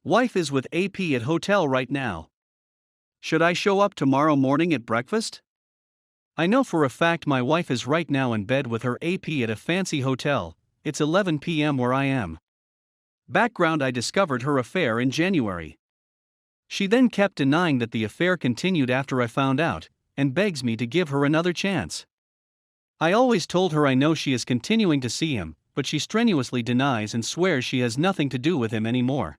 Wife is with AP at hotel right now. Should I show up tomorrow morning at breakfast? I know for a fact my wife is right now in bed with her AP at a fancy hotel. It's 11 p.m. where I am. Background: I discovered her affair in January. She then kept denying that the affair continued after I found out, and begs me to give her another chance. I always told her I know she is continuing to see him, but she strenuously denies and swears she has nothing to do with him anymore.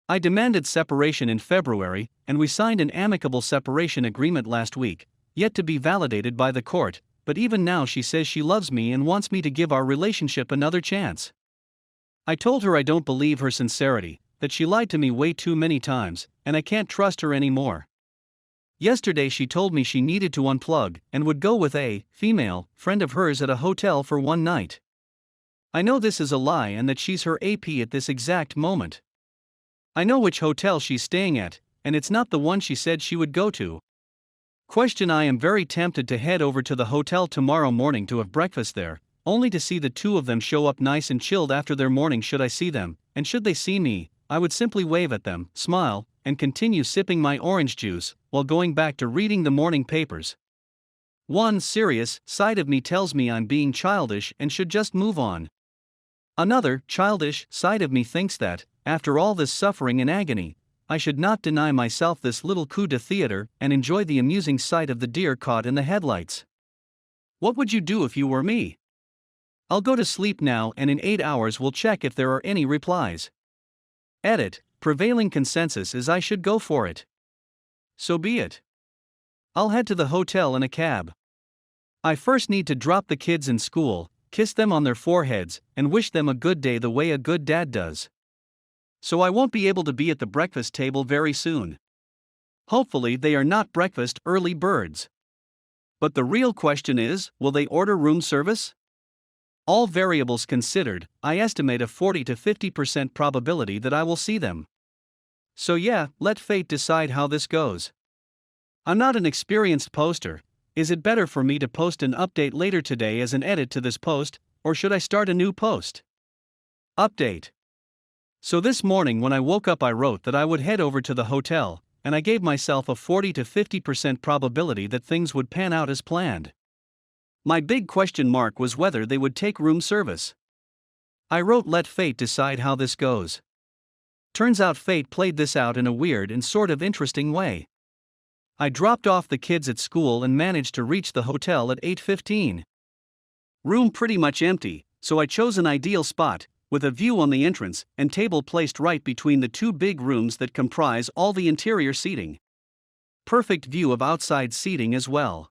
I demanded separation in February, and we signed an amicable separation agreement last week, yet to be validated by the court, but even now she says she loves me and wants me to give our relationship another chance. I told her I don't believe her sincerity, that she lied to me way too many times, and I can't trust her anymore. Yesterday she told me she needed to unplug and would go with a female friend of hers at a hotel for one night. I know this is a lie and that she's her AP at this exact moment. I know which hotel she's staying at, and it's not the one she said she would go to. I am very tempted to head over to the hotel tomorrow morning to have breakfast there, only to see the two of them show up nice and chilled after their morning. Should I see them, and should they see me, I would simply wave at them, smile, and continue sipping my orange juice, while going back to reading the morning papers. One serious side of me tells me I'm being childish and should just move on. Another childish side of me thinks that, after all this suffering and agony, I should not deny myself this little coup de theater and enjoy the amusing sight of the deer caught in the headlights. What would you do if you were me? I'll go to sleep now, and in 8 hours we'll check if there are any replies. Edit: prevailing consensus is I should go for it. So be it. I'll head to the hotel in a cab. I first need to drop the kids in school, kiss them on their foreheads, and wish them a good day the way a good dad does. So I won't be able to be at the breakfast table very soon. Hopefully they are not breakfast early birds. But the real question is, will they order room service? All variables considered, I estimate a 40 to 50% probability that I will see them. So yeah, let fate decide how this goes. I'm not an experienced poster. Is it better for me to post an update later today as an edit to this post, or should I start a new post? Update. So this morning when I woke up I wrote that I would head over to the hotel, and I gave myself a 40 to 50% probability that things would pan out as planned. My big question mark was whether they would take room service. I wrote let fate decide how this goes. Turns out fate played this out in a weird and sort of interesting way. I dropped off the kids at school and managed to reach the hotel at 8:15. Room pretty much empty, so I chose an ideal spot, with a view on the entrance and table placed right between the two big rooms that comprise all the interior seating. Perfect view of outside seating as well.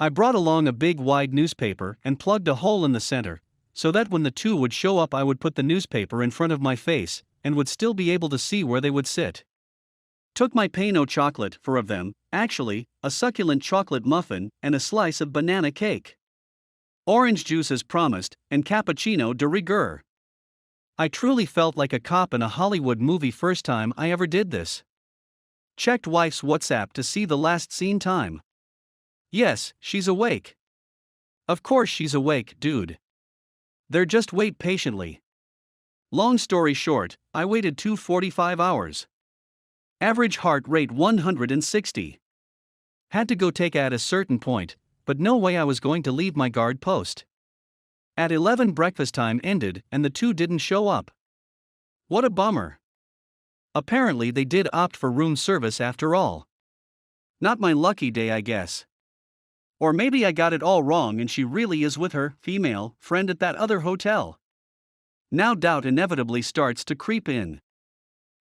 I brought along a big wide newspaper and plugged a hole in the center, so that when the two would show up I would put the newspaper in front of my face and would still be able to see where they would sit. Took my Pano chocolate for of them, actually, a succulent chocolate muffin and a slice of banana cake. Orange juice as promised, and cappuccino de rigueur. I truly felt like a cop in a Hollywood movie first time I ever did this. Checked wife's WhatsApp to see the last seen time. Yes, she's awake. Of course she's awake, dude. There, just wait patiently. Long story short, I waited 245 hours. Average heart rate 160. Had to go take at a certain point, but no way I was going to leave my guard post. At 11 breakfast time ended and the two didn't show up. What a bummer. Apparently they did opt for room service after all. Not my lucky day, I guess. Or maybe I got it all wrong and she really is with her female friend at that other hotel. Now doubt inevitably starts to creep in.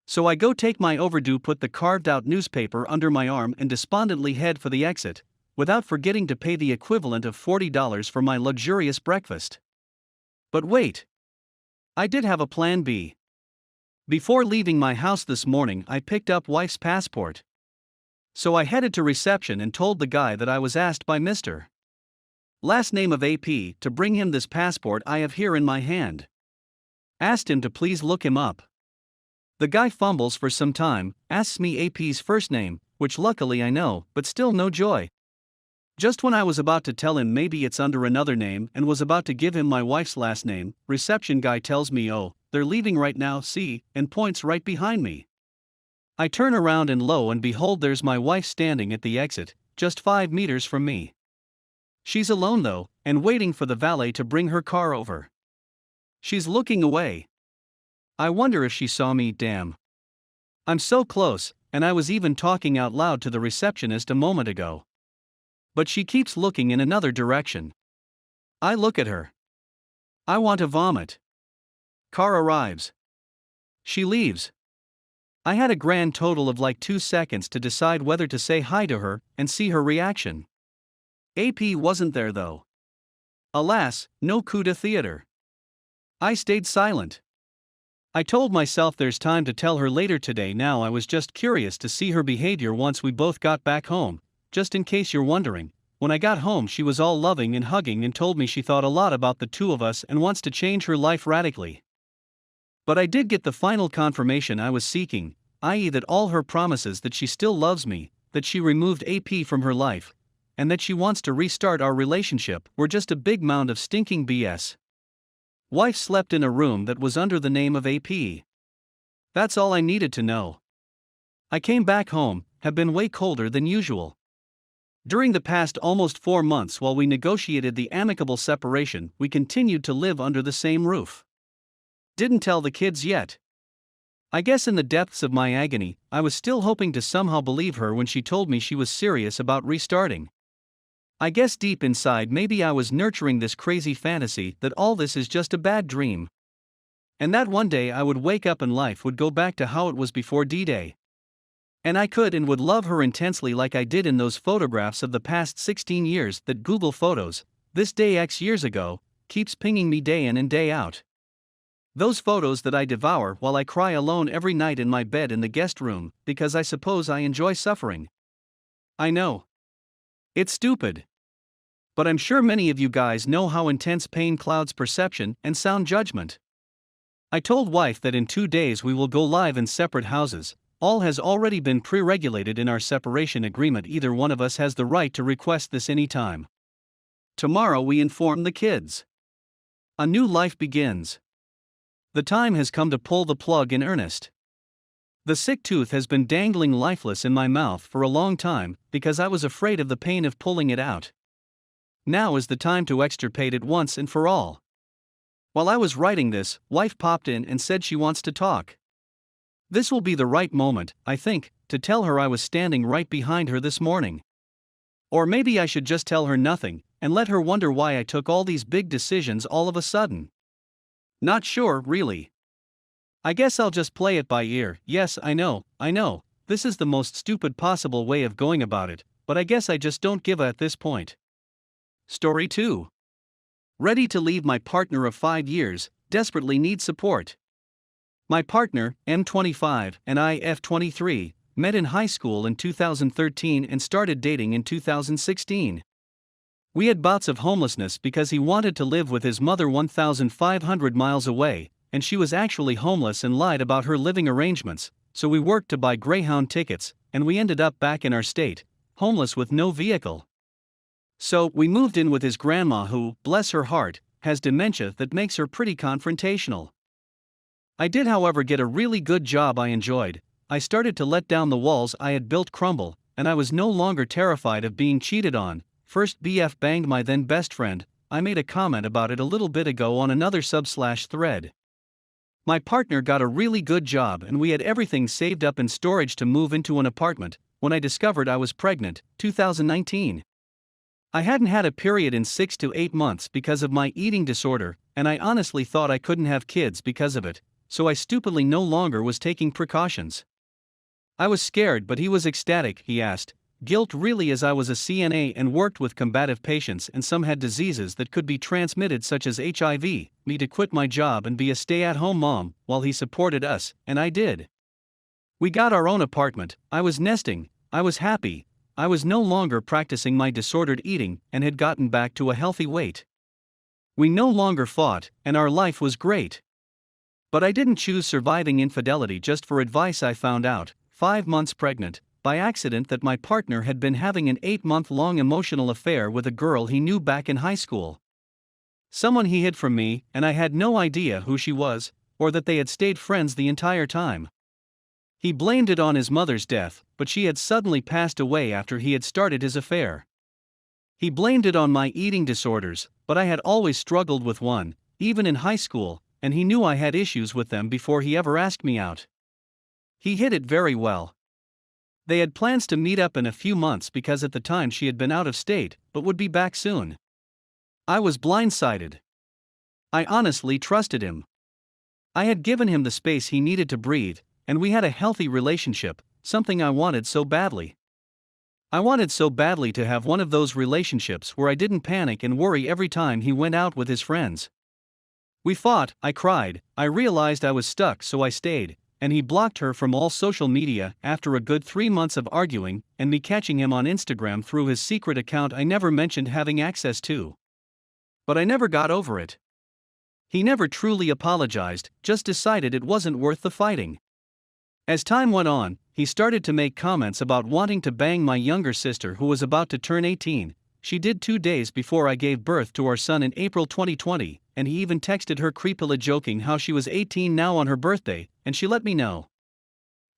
So I go take my overdue, put the carved out newspaper under my arm and despondently head for the exit, without forgetting to pay the equivalent of $40 for my luxurious breakfast. But wait. I did have a plan B. Before leaving my house this morning I picked up wife's passport. So I headed to reception and told the guy that I was asked by Mr. Last name of AP to bring him this passport I have here in my hand. Asked him to please look him up. The guy fumbles for some time, asks me AP's first name, which luckily I know, but still no joy. Just when I was about to tell him maybe it's under another name and was about to give him my wife's last name, reception guy tells me, oh, they're leaving right now, see, and points right behind me. I turn around and lo and behold, there's my wife standing at the exit, just 5 meters from me. She's alone though, and waiting for the valet to bring her car over. She's looking away. I wonder if she saw me, damn. I'm so close, and I was even talking out loud to the receptionist a moment ago. But she keeps looking in another direction. I look at her. I want to vomit. Car arrives. She leaves. I had a grand total of like 2 seconds to decide whether to say hi to her and see her reaction. AP wasn't there though. Alas, no coup de theater. I stayed silent. I told myself there's time to tell her later today. Now I was just curious to see her behavior once we both got back home. Just in case you're wondering, when I got home she was all loving and hugging and told me she thought a lot about the two of us and wants to change her life radically. But I did get the final confirmation I was seeking, i.e. that all her promises that she still loves me, that she removed AP from her life, and that she wants to restart our relationship were just a big mound of stinking BS. Wife slept in a room that was under the name of AP. That's all I needed to know. I came back home, have been way colder than usual. During the past almost 4 months while we negotiated the amicable separation, we continued to live under the same roof. Didn't tell the kids yet. I guess in the depths of my agony, I was still hoping to somehow believe her when she told me she was serious about restarting. I guess deep inside maybe I was nurturing this crazy fantasy that all this is just a bad dream. And that one day I would wake up and life would go back to how it was before D-Day. And I could and would love her intensely like I did in those photographs of the past 16 years that Google Photos, this day X years ago, keeps pinging me day in and day out. Those photos that I devour while I cry alone every night in my bed in the guest room, because I suppose I enjoy suffering. I know. It's stupid. But I'm sure many of you guys know how intense pain clouds perception and sound judgment. I told wife that in 2 days we will go live in separate houses. All has already been pre-regulated in our separation agreement. Either one of us has the right to request this anytime. Tomorrow we inform the kids. A new life begins. The time has come to pull the plug in earnest. The sick tooth has been dangling lifeless in my mouth for a long time because I was afraid of the pain of pulling it out. Now is the time to extirpate it once and for all. While I was writing this, wife popped in and said she wants to talk. This will be the right moment, I think, to tell her I was standing right behind her this morning. Or maybe I should just tell her nothing and let her wonder why I took all these big decisions all of a sudden. Not sure, really. I guess I'll just play it by ear. Yes, I know, this is the most stupid possible way of going about it, but I guess I just don't give a at this point. Story 2. Ready to leave my partner of 5 years, desperately need support. My partner, M25, and I, F23, met in high school in 2013 and started dating in 2016. We had bouts of homelessness because he wanted to live with his mother 1,500 miles away, and she was actually homeless and lied about her living arrangements, so we worked to buy Greyhound tickets, and we ended up back in our state, homeless with no vehicle. So, we moved in with his grandma who, bless her heart, has dementia that makes her pretty confrontational. I did, however, get a really good job I enjoyed. I started to let down the walls I had built crumble, and I was no longer terrified of being cheated on. First BF banged my then best friend. I made a comment about it a little bit ago on another /thread. My partner got a really good job and we had everything saved up in storage to move into an apartment when I discovered I was pregnant, 2019. I hadn't had a period in 6 to 8 months because of my eating disorder, and I honestly thought I couldn't have kids because of it, so I stupidly no longer was taking precautions. I was scared, but he was ecstatic. He asked, guilt really, as I was a CNA and worked with combative patients and some had diseases that could be transmitted such as HIV, me to quit my job and be a stay-at-home mom, while he supported us, and I did. We got our own apartment, I was nesting, I was happy, I was no longer practicing my disordered eating and had gotten back to a healthy weight. We no longer fought, and our life was great. But I didn't choose surviving infidelity just for advice. I found out, 5 months pregnant, by accident, that my partner had been having an 8-month-long emotional affair with a girl he knew back in high school. Someone he hid from me, and I had no idea who she was. or that they had stayed friends the entire time. He blamed it on his mother's death, but she had suddenly passed away after he had started his affair. He blamed it on my eating disorders, but I had always struggled with one, even in high school, and he knew I had issues with them before he ever asked me out. He hid it very well. They had plans to meet up in a few months because at the time she had been out of state, but would be back soon. I was blindsided. I honestly trusted him. I had given him the space he needed to breathe, and we had a healthy relationship, something I wanted so badly. I wanted so badly to have one of those relationships where I didn't panic and worry every time he went out with his friends. We fought, I cried, I realized I was stuck, so I stayed, and he blocked her from all social media after a good 3 months of arguing and me catching him on Instagram through his secret account I never mentioned having access to. But I never got over it. He never truly apologized, just decided it wasn't worth the fighting. As time went on, he started to make comments about wanting to bang my younger sister who was about to turn 18. She did 2 days before I gave birth to our son in April 2020, and he even texted her creepily joking how she was 18 now on her birthday, and she let me know.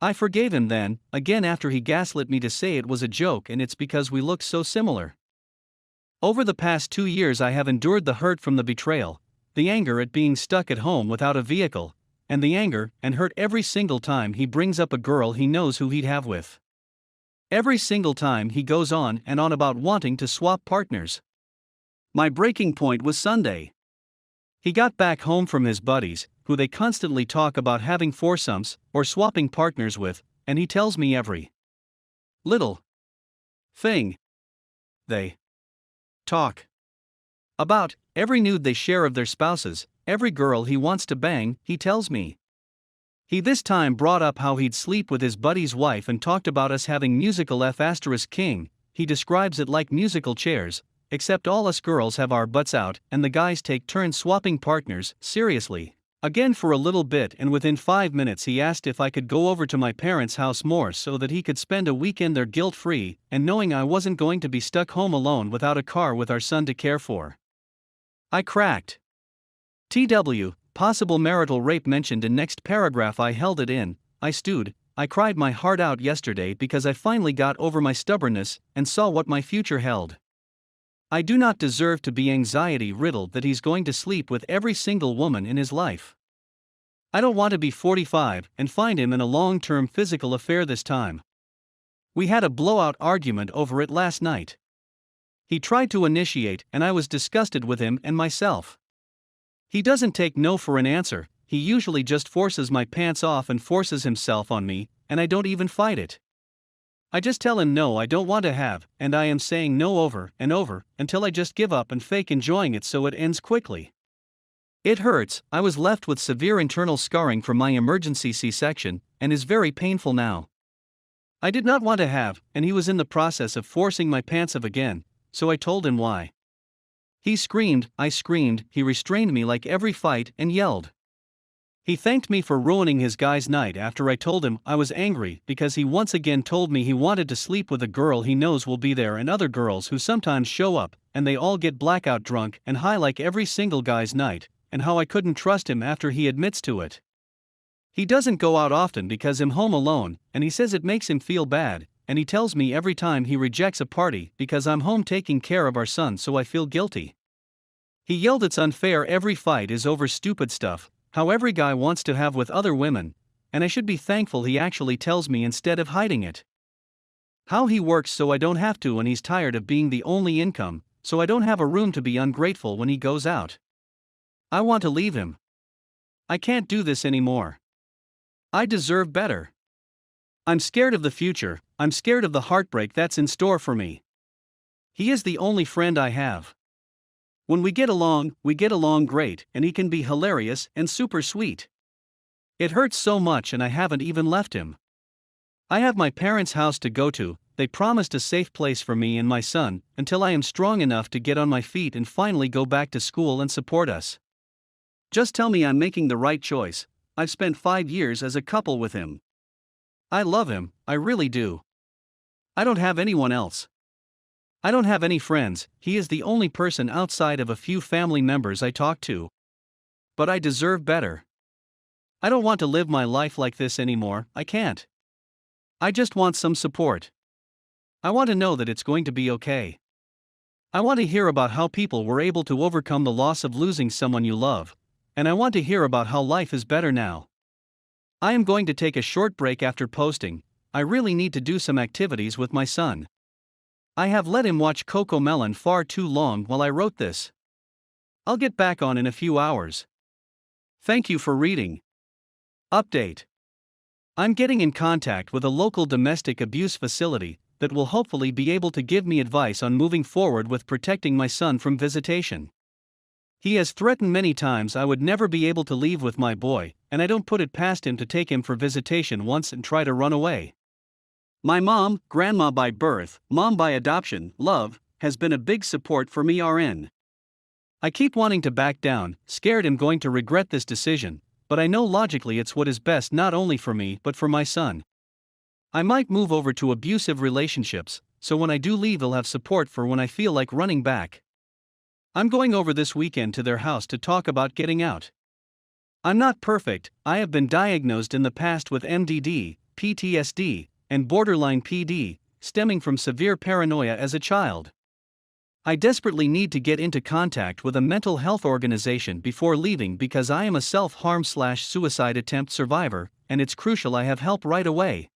I forgave him then, again after he gaslit me to say it was a joke and it's because we look so similar. Over the past 2 years I have endured the hurt from the betrayal, the anger at being stuck at home without a vehicle, and the anger and hurt every single time he brings up a girl he knows who he'd have with. Every single time he goes on and on about wanting to swap partners. My breaking point was Sunday. He got back home from his buddies, who they constantly talk about having foursomes or swapping partners with, and he tells me every little thing they talk about, every nude they share of their spouses, every girl he wants to bang, he tells me. He this time brought up how he'd sleep with his buddy's wife and talked about us having musical F***king, he describes it like musical chairs, except all us girls have our butts out and the guys take turns swapping partners, seriously. Again for a little bit, and within 5 minutes he asked if I could go over to my parents' house more so that he could spend a weekend there guilt-free, and knowing I wasn't going to be stuck home alone without a car with our son to care for. I cracked. TW, possible marital rape mentioned in next paragraph. I held it in, I stewed, I cried my heart out yesterday because I finally got over my stubbornness and saw what my future held. I do not deserve to be anxiety-riddled that he's going to sleep with every single woman in his life. I don't want to be 45 and find him in a long-term physical affair this time. We had a blowout argument over it last night. He tried to initiate and I was disgusted with him and myself. He doesn't take no for an answer, he usually just forces my pants off and forces himself on me, and I don't even fight it. I just tell him no, I don't want to have, and I am saying no over and over, until I just give up and fake enjoying it so it ends quickly. It hurts, I was left with severe internal scarring from my emergency C-section, and is very painful now. I did not want to have, and he was in the process of forcing my pants off again, so I told him why. He screamed, I screamed, he restrained me like every fight and yelled. He thanked me for ruining his guy's night after I told him I was angry because he once again told me he wanted to sleep with a girl he knows will be there and other girls who sometimes show up, and they all get blackout drunk and high like every single guy's night, and how I couldn't trust him after he admits to it. He doesn't go out often because I'm home alone, and he says it makes him feel bad, and he tells me every time he rejects a party because I'm home taking care of our son so I feel guilty. He yelled it's unfair every fight is over stupid stuff, how every guy wants to have with other women, and I should be thankful he actually tells me instead of hiding it. How he works so I don't have to and he's tired of being the only income, so I don't have a room to be ungrateful when he goes out. I want to leave him. I can't do this anymore. I deserve better. I'm scared of the future, I'm scared of the heartbreak that's in store for me. He is the only friend I have. When we get along great, and he can be hilarious and super sweet. It hurts so much and I haven't even left him. I have my parents' house to go to, they promised a safe place for me and my son, until I am strong enough to get on my feet and finally go back to school and support us. Just tell me I'm making the right choice. I've spent 5 years as a couple with him. I love him, I really do. I don't have anyone else. I don't have any friends, he is the only person outside of a few family members I talk to. But I deserve better. I don't want to live my life like this anymore, I can't. I just want some support. I want to know that it's going to be okay. I want to hear about how people were able to overcome the loss of losing someone you love, and I want to hear about how life is better now. I am going to take a short break after posting. I really need to do some activities with my son. I have let him watch Cocomelon far too long while I wrote this. I'll get back on in a few hours. Thank you for reading. Update. I'm getting in contact with a local domestic abuse facility that will hopefully be able to give me advice on moving forward with protecting my son from visitation. He has threatened many times I would never be able to leave with my boy, and I don't put it past him to take him for visitation once and try to run away. My mom, grandma by birth, mom by adoption, love, has been a big support for me RN. I keep wanting to back down, scared I'm going to regret this decision, but I know logically it's what is best not only for me but for my son. I might move over to abusive relationships, so when I do leave I'll have support for when I feel like running back. I'm going over this weekend to their house to talk about getting out. I'm not perfect, I have been diagnosed in the past with MDD, PTSD, and borderline PD, stemming from severe paranoia as a child. I desperately need to get into contact with a mental health organization before leaving because I am a self-harm/suicide attempt survivor, and it's crucial I have help right away.